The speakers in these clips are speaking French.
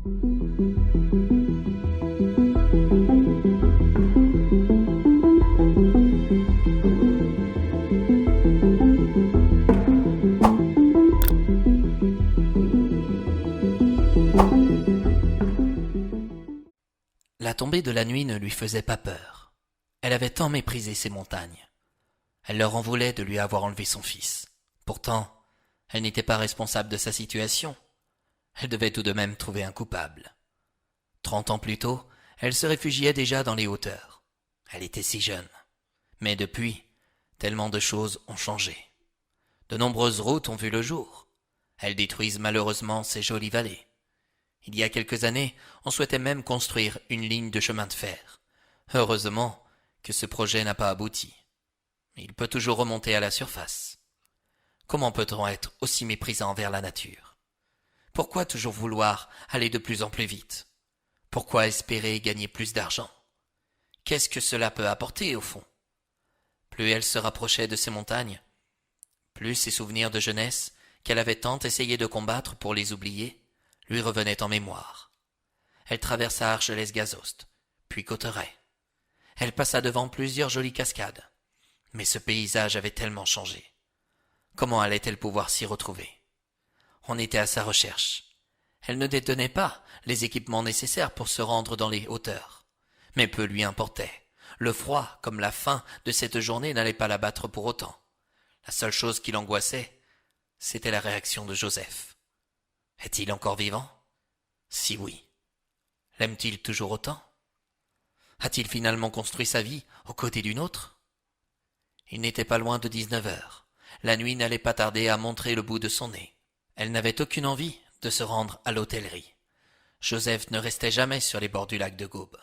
La tombée de la nuit ne lui faisait pas peur. Elle avait tant méprisé ces montagnes. Elle leur en voulait de lui avoir enlevé son fils. Pourtant, elle n'était pas responsable de sa situation. Elle devait tout de même trouver un coupable. 30 ans plus tôt, elle se réfugiait déjà dans les hauteurs. Elle était si jeune. Mais depuis, tellement de choses ont changé. De nombreuses routes ont vu le jour. Elles détruisent malheureusement ces jolies vallées. Il y a quelques années, on souhaitait même construire une ligne de chemin de fer. Heureusement que ce projet n'a pas abouti. Il peut toujours remonter à la surface. Comment peut-on être aussi méprisant envers la nature? Pourquoi toujours vouloir aller de plus en plus vite? Pourquoi espérer gagner plus d'argent? Qu'est-ce que cela peut apporter au fond? Plus elle se rapprochait de ces montagnes, plus ses souvenirs de jeunesse, qu'elle avait tant essayé de combattre pour les oublier, lui revenaient en mémoire. Elle traversa Argelès-Gazost, puis Cauterets. Elle passa devant plusieurs jolies cascades. Mais ce paysage avait tellement changé. Comment allait-elle pouvoir s'y retrouver? On était à sa recherche. Elle ne détenait pas les équipements nécessaires pour se rendre dans les hauteurs. Mais peu lui importait. Le froid, comme la faim de cette journée n'allait pas l'abattre pour autant. La seule chose qui l'angoissait, c'était la réaction de Joseph. Est-il encore vivant? Si oui. L'aime-t-il toujours autant? A-t-il finalement construit sa vie aux côtés d'une autre? Il n'était pas loin de 19 heures. La nuit n'allait pas tarder à montrer le bout de son nez. Elle n'avait aucune envie de se rendre à l'hôtellerie. Joseph ne restait jamais sur les bords du lac de Gaube.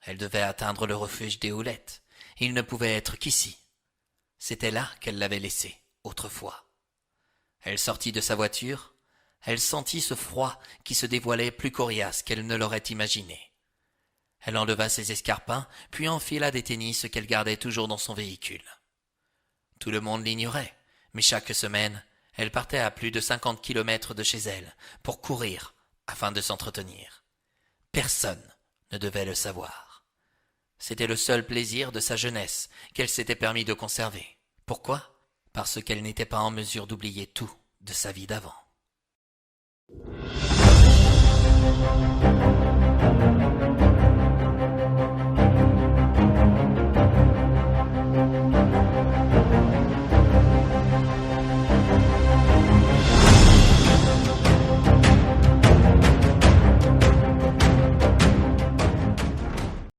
Elle devait atteindre le refuge des Houlettes. Il ne pouvait être qu'ici. C'était là qu'elle l'avait laissé, autrefois. Elle sortit de sa voiture. Elle sentit ce froid qui se dévoilait plus coriace qu'elle ne l'aurait imaginé. Elle enleva ses escarpins, puis enfila des tennis qu'elle gardait toujours dans son véhicule. Tout le monde l'ignorait, mais chaque semaine, elle partait à plus de 50 kilomètres de chez elle pour courir afin de s'entretenir. Personne ne devait le savoir. C'était le seul plaisir de sa jeunesse qu'elle s'était permis de conserver. Pourquoi? Parce qu'elle n'était pas en mesure d'oublier tout de sa vie d'avant.